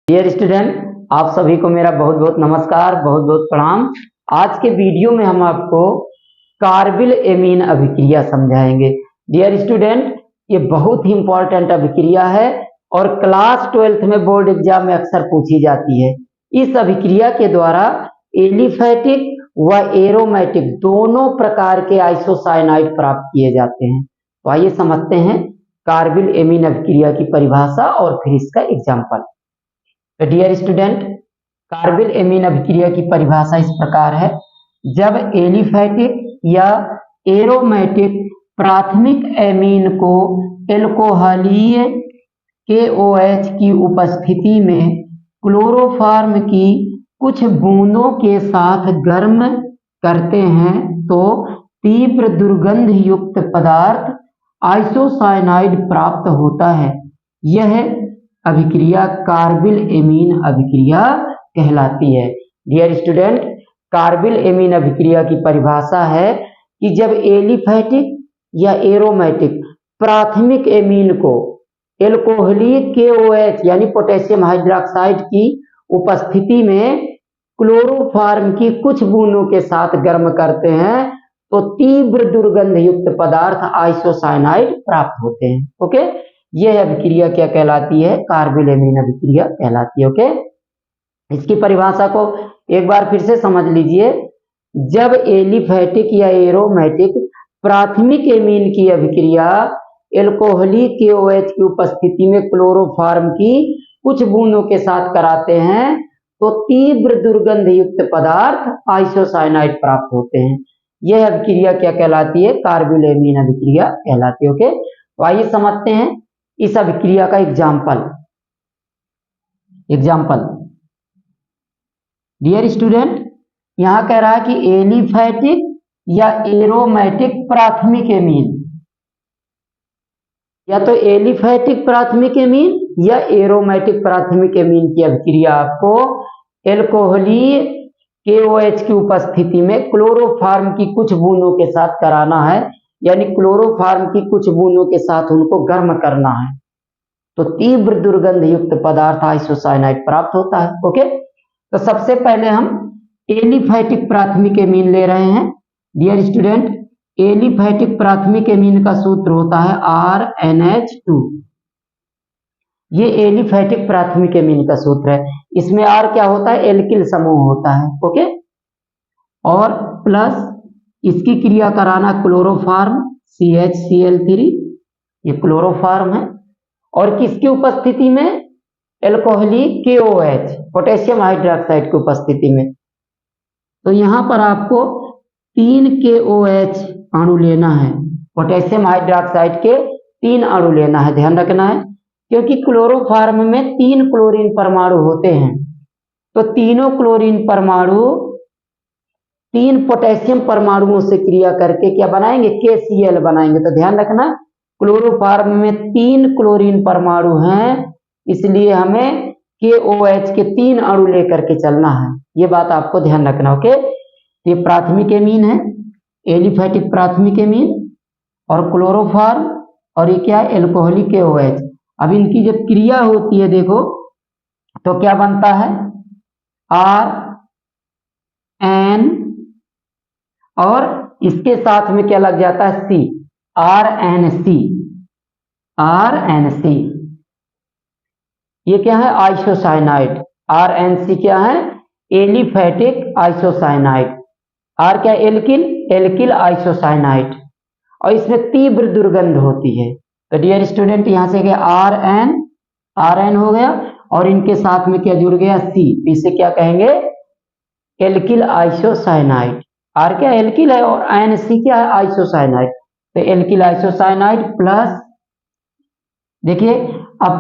Dear student, आप सभी को मेरा बहुत बहुत नमस्कार, बहुत बहुत प्रणाम। आज के वीडियो में हम आपको कार्बिल एमीन अभिक्रिया समझाएंगे। डियर स्टूडेंट, ये बहुत ही इंपॉर्टेंट अभिक्रिया है और क्लास 12th में बोर्ड एग्जाम में अक्सर पूछी जाती है। इस अभिक्रिया के द्वारा एलिफैटिक व एरोमेटिक दोनों प्रकार के आइसोसाइनाइड प्राप्त किए जाते हैं। तो आइए समझते हैं कार्बिल एमीन अभिक्रिया की परिभाषा और फिर इसका एग्जाम्पल। तो डियर स्टूडेंट, कार्बिल एमीन अभिक्रिया की परिभाषा इस प्रकार है। जब एलिफैटिक या एरोमेटिक प्राथमिक एमीन को एल्कोहलीय KOH की उपस्थिति में क्लोरोफॉर्म की कुछ बूंदों के साथ गर्म करते हैं तो तीव्र दुर्गंध युक्त पदार्थ आइसोसाइनाइड प्राप्त होता है। यह अभिक्रिया कार्बिल एमीन अभिक्रिया कहलाती है। डियर स्टूडेंट, कार्बिल एमीन अभिक्रिया की परिभाषा है कि जब एलिफैटिक या एरोमेटिक प्राथमिक एमीन को एल्कोहलीय KOH यानी पोटेशियम हाइड्रोक्साइड की उपस्थिति में क्लोरोफॉर्म की कुछ बूंदों के साथ गर्म करते हैं तो तीव्र दुर्गंध युक्त पदार्थ आइसोसाइनाइड प्राप्त होते हैं। ओके, यह अभिक्रिया क्या कहलाती है? कार्बिल एमीन अभिक्रिया कहलाती है। ओके, इसकी परिभाषा को एक बार फिर से समझ लीजिए। जब एलिफैटिक या एरोमेटिक प्राथमिक एमीन की अभिक्रिया एल्कोहलीय KOH की उपस्थिति में क्लोरोफॉर्म की कुछ बूंदों के साथ कराते हैं तो तीव्र दुर्गंध युक्त पदार्थ आइसोसाइनाइड प्राप्त होते हैं। यह अभिक्रिया क्या कहलाती है? कार्बिल एमीन अभिक्रिया कहलाती है। ओके, तो आइए समझते हैं इस अभिक्रिया का एग्जाम्पल। डियर स्टूडेंट, यहां कह रहा है कि एलिफैटिक या एरोमेटिक प्राथमिक एमीन, या तो एलिफैटिक प्राथमिक एमीन या एरोमेटिक प्राथमिक एमीन की अभिक्रिया आपको एल्कोहलीय KOH की उपस्थिति में क्लोरोफॉर्म की कुछ बूंदों के साथ कराना है, यानी क्लोरोफॉर्म की कुछ बूंदों के साथ उनको गर्म करना है तो तीव्र दुर्गंध युक्त पदार्थ आइसोसाइनाइड प्राप्त होता है। ओके, तो सबसे पहले हम एलिफैटिक प्राथमिक एमीन ले रहे हैं। डियर स्टूडेंट, एलिफैटिक प्राथमिक एमीन का सूत्र होता है RNH2। ये एलिफैटिक प्राथमिक एमीन का सूत्र है। इसमें R क्या होता है? एल्किल समूह होता है। ओके, और प्लस इसकी क्रिया कराना क्लोरोफॉर्म CHCl3, ये क्लोरोफॉर्म है, और किसकी उपस्थिति में? एल्कोहलीय KOH पोटेशियम हाइड्रोक्साइड की उपस्थिति में। तो यहां पर आपको 3 KOH अणु लेना है, पोटेशियम हाइड्रोक्साइड के 3 अणु लेना है, ध्यान रखना है, क्योंकि क्लोरोफॉर्म में 3 क्लोरीन परमाणु होते हैं तो तीनों क्लोरीन परमाणु 3 पोटेशियम परमाणुओं से क्रिया करके क्या बनाएंगे? KCl बनाएंगे। तो ध्यान रखना, क्लोरोफॉर्म में 3 क्लोरीन परमाणु हैं, इसलिए हमें KOH के 3 अणु लेकर के चलना है। ये बात आपको ध्यान रखना। ओके, ये प्राथमिक एमीन है, एलिफैटिक प्राथमिक एमीन और क्लोरोफॉर्म, और ये क्या है? Alcoholic KOH। अब इनकी जब क्रिया होती है देखो तो क्या बनता है? RN, और इसके साथ में क्या लग जाता है? C, RNC। ये क्या है? आइसोसाइनाइड। RNC क्या है? Aliphatic isocyanide. R क्या? एल्किल आइसोसाइनाइड, और इसमें तीव्र दुर्गंध होती है। तो डियर स्टूडेंट, यहां से क्या? RN हो गया, और इनके साथ में क्या जुड़ गया? C। इसे क्या कहेंगे? Alkyl isocyanide. R क्या? एल्किल है, और NC क्या है? आइसोसाइनाइड। तो एल्किल आइसोसाइनाइड प्लस, देखिए अब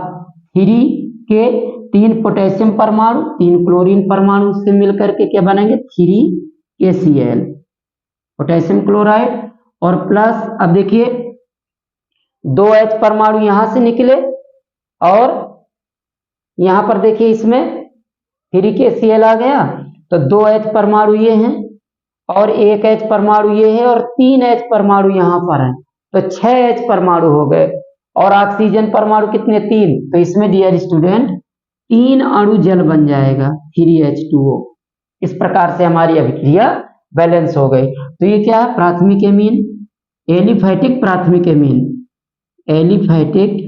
3 के 3 पोटेशियम परमाणु 3 क्लोरीन परमाणु से मिलकर के क्या बनेंगे? 3KCl पोटेशियम क्लोराइड, और प्लस अब देखिए 2H परमाणु यहां से निकले, और यहां पर देखिए इसमें 3KCl आ गया, तो 2H परमाणु ये हैं और 1H परमाणु ये है और 3H परमाणु यहां पर है, तो 6H परमाणु हो गए। और ऑक्सीजन परमाणु कितने? 3। तो इसमें डियर स्टूडेंट 3 अणु जल बन जाएगा 3H2O। इस प्रकार से हमारी अभिक्रिया बैलेंस हो गई। तो ये क्या है, प्राथमिक एमीन, एलिफैटिक प्राथमिक एमीन, एलिफैटिक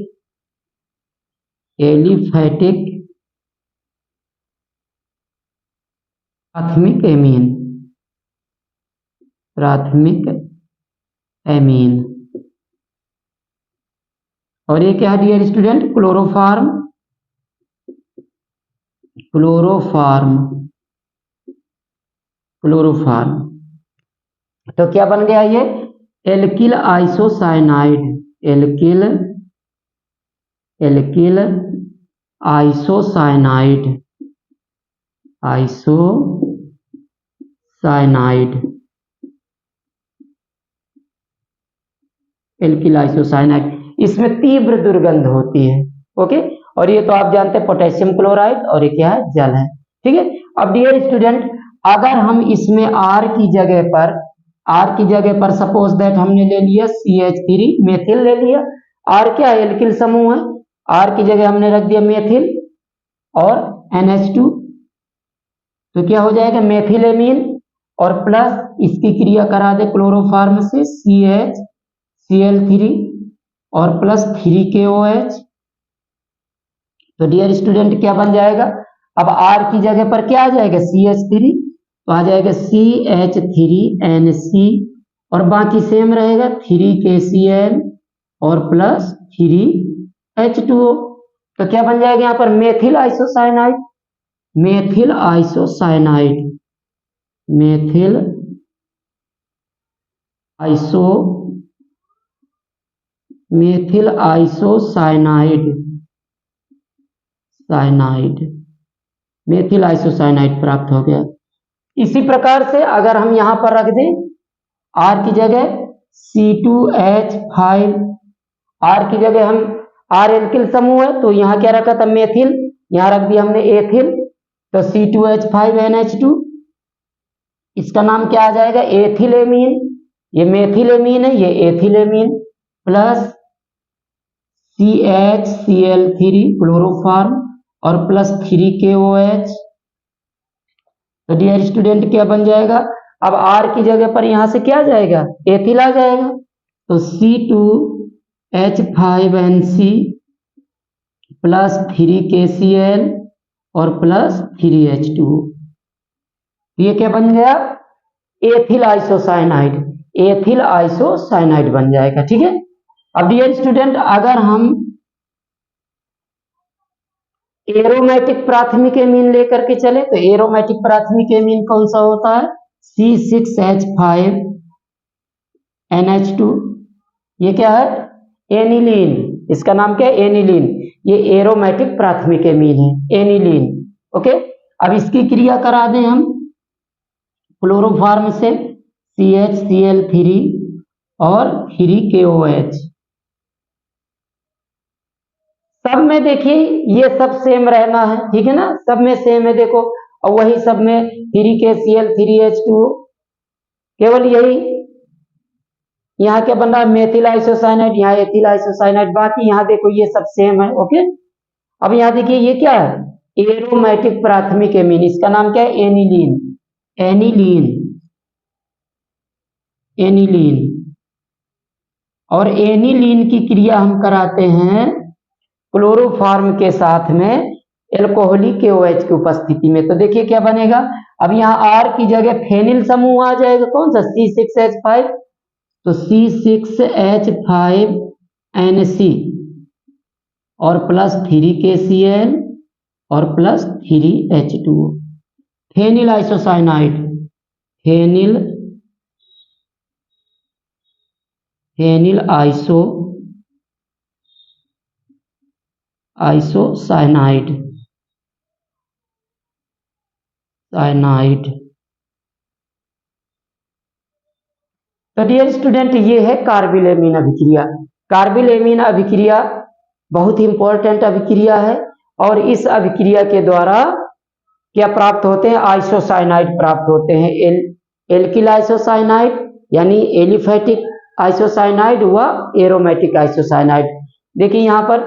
प्राथमिक एमीन, प्राथमिक एमीन। और ये क्या है डियर स्टूडेंट, क्लोरोफॉर्म, क्लोरोफॉर्म। तो क्या बन गया ये, alkyl isocyanide, alkyl isocyanide, alkyl isocyanide. इसमें तीव्र दुर्गंध होती है। ओके, और ये तो आप जानते हैं पोटेशियम क्लोराइड, और ये क्या है, जल है। ठीक है। अब डियर स्टूडेंट, अगर हम इसमें R की जगह पर सपोज दैट हमने ले लिया CH3 मेथिल ले लिया। R क्या है, एल्किल समूह है, R की जगह हमने रख दिया मेथिल और NH2, तो क्या हो जाएगा, मेथिलेमीन, और प्लस इसकी क्रिया करा दे क्लोरोफॉर्म से CH और प्लस 3KOH। तो डियर स्टूडेंट क्या बन जाएगा, अब R की जगह पर क्या आ जाएगा, CH3, तो आ जाएगा CH3NC, और बाकी सेम रहेगा 3KCl और प्लस 3H2O। तो क्या बन जाएगा यहाँ पर, मेथिल आइसोसाइनाइड, मेथिल आइसोसाइनाइड प्राप्त हो गया। इसी प्रकार से अगर हम यहां पर रख दें R की जगह C2H5, R की जगह हम R एल्किल समूह है, तो यहाँ क्या रखा था, मेथिल, यहाँ रख दिया हमने एथिल, तो C2H5NH2, इसका नाम क्या आ जाएगा, एथिलेमीन। ये मेथिलेमीन है, ये एथिलेमीन, प्लस CHCl3 क्लोरोफॉर्म और प्लस 3KOH। तो डियर स्टूडेंट क्या बन जाएगा, अब R की जगह पर यहां से क्या आ जाएगा, एथिल आ जाएगा, तो C2H5NC प्लस 3KCl और प्लस 3H2O। ये क्या बन गया, एथिल आइसोसाइनाइड बन जाएगा। ठीक है। अब डियर स्टूडेंट, अगर हम एरोमेटिक प्राथमिक एमीन लेकर के चले, तो एरोमेटिक प्राथमिक एमीन कौन सा होता है, C6H5NH2। ये क्या है, एनिलीन, इसका नाम क्या है, एनिलीन। ये एरोमेटिक प्राथमिक एमीन है, एनिलीन। ओके, अब इसकी क्रिया करा दें हम क्लोरोफॉर्म से CHCl3 और 3KOH। सब में देखिए ये सब सेम रहना है, ठीक है ना, सब में सेम है, देखो, और वही सब में 3KCl 3H2O, केवल यही यहाँ क्या बन रहा है, मेथिल आइसोसाइनाइड, यहाँ एथिल आइसोसाइनाइड, बाकी यहाँ देखो ये सब सेम है। ओके, अब यहाँ देखिए ये क्या है, एरोमेटिक प्राथमिक एमीन, इसका नाम क्या है, एनिलीन, और एनिलीन की क्रिया हम कराते हैं क्लोरोफॉर्म के साथ में एल्कोहलिक KOH की उपस्थिति में। तो देखिए क्या बनेगा, अब यहाँ R की जगह फेनिल समूह आ जाएगा, कौन सा, C6H5, तो C6H5NC और प्लस 3KCl और plus 3H2O। Phenyl isocyanide, phenyl isocyanide, तो डियर स्टूडेंट ये है कार्बिल-एमीन अभिक्रिया। कार्बिल-एमीन अभिक्रिया बहुत ही इंपॉर्टेंट अभिक्रिया है, और इस अभिक्रिया के द्वारा क्या प्राप्त होते हैं, आइसोसाइनाइड प्राप्त होते हैं, एल्किल आइसोसाइनाइड यानी एलिफैटिक आइसोसाइनाइड व एरोमेटिक आइसोसाइनाइड। देखिए यहाँ पर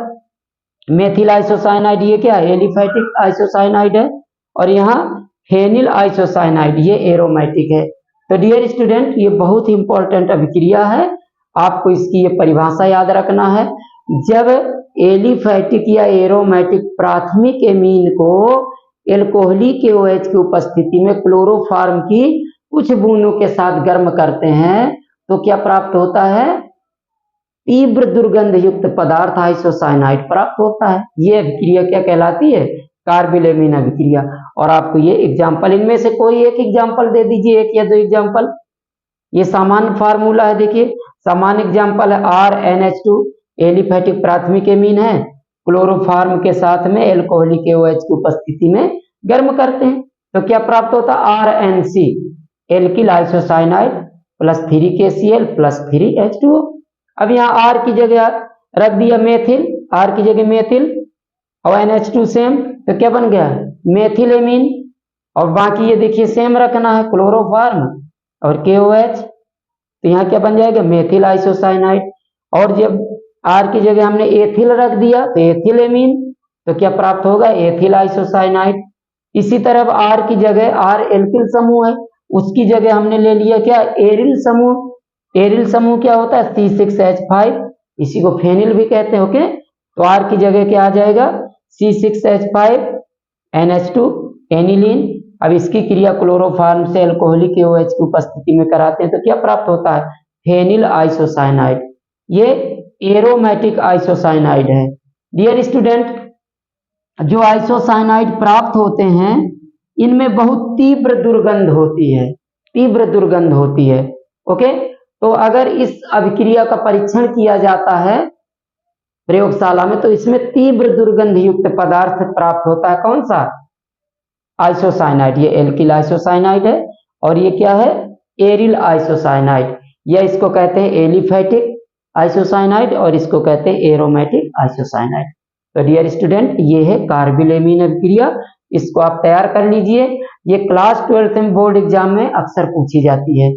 मेथिल आइसोसाइनाइड ये क्या है, एलिफैटिक आइसोसाइनाइड है, और यहाँ फेनिल आइसोसाइनाइड ये एरोमेटिक है। तो डियर स्टूडेंट ये बहुत ही इंपॉर्टेंट अभिक्रिया है, आपको इसकी ये परिभाषा याद रखना है। जब एलिफैटिक या एरोमेटिक प्राथमिक एमीन को एल्कोहलिक KOH की उपस्थिति में क्लोरोफॉर्म की कुछ बूंदों के साथ गर्म करते हैं तो क्या प्राप्त होता है, तीव्र दुर्गंध युक्त पदार्थ आइसोसाइनाइड प्राप्त होता है। ये अभिक्रिया क्या कहलाती है, कार्बिल-एमीन अभिक्रिया। और आपको ये एग्जाम्पल, इनमें से कोई एक एग्जाम्पल दे दीजिए, एक या दो एग्जाम्पल। ये सामान्य फार्मूला है, देखिए सामान्य एग्जाम्पल है RNH2, एलिफैटिक प्राथमिक एमीन है, क्लोरोफॉर्म के साथ में एल्कोहलिक KOH की उपस्थिति में गर्म करते हैं तो क्या प्राप्त होता है, RNC, alkyl isocyanide plus 3KCl plus 3H2O। अब यहाँ R की जगह रख दिया मेथिल, R की जगह मेथिल और NH2 सेम, तो क्या बन गया, मेथिल एमीन। और बाकी ये देखिए सेम रखना है, क्लोरोफॉर्म और KOH, तो यहाँ क्या बन जाएगा, मेथिल आइसोसाइनाइड। और जब R की जगह हमने एथिल रख दिया तो एथिल एमीन, तो क्या प्राप्त होगा, एथिल आइसोसाइनाइड। इसी तरह R की जगह, R एल्किल समूह है, उसकी जगह हमने ले लिया क्या, एरिल समूह। एरिल समूह क्या होता है, C6H5, इसी को फेनिल भी कहते हैं। ओके, तो R की जगह क्या आ जाएगा, C6H5 NH2 एनिलीन। अब इसकी क्रिया क्लोरोफॉर्म से एल्कोहलिक KOH की उपस्थिति में कराते हैं तो क्या प्राप्त होता है, फेनिल आइसोसाइनाइड। ये एरोमेटिक आइसोसाइनाइड है। डियर स्टूडेंट, जो आइसोसाइनाइड प्राप्त होते हैं इनमें बहुत तीव्र दुर्गंध होती है, तीव्र दुर्गंध होती है। ओके, तो अगर इस अभिक्रिया का परीक्षण किया जाता है प्रयोगशाला में तो इसमें तीव्र दुर्गंध युक्त पदार्थ प्राप्त होता है, कौन सा, आइसोसाइनाइड। ये एल्किल आइसोसाइनाइड है और ये क्या है, एरिल आइसोसाइनाइड, या इसको कहते हैं एलिफैटिक आइसोसाइनाइड और इसको कहते हैं एरोमेटिक आइसोसाइनाइड। तो डियर स्टूडेंट ये है कार्बिल-एमीन अभिक्रिया, इसको आप तैयार कर लीजिए, ये क्लास 12th में बोर्ड एग्जाम में अक्सर पूछी जाती है।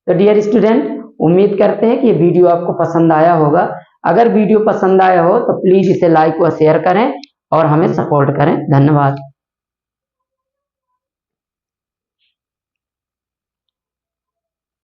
तो डियर स्टूडेंट उम्मीद करते हैं कि ये वीडियो आपको पसंद आया होगा। अगर वीडियो पसंद आया हो तो प्लीज इसे लाइक व शेयर करें और हमें सपोर्ट करें। धन्यवाद।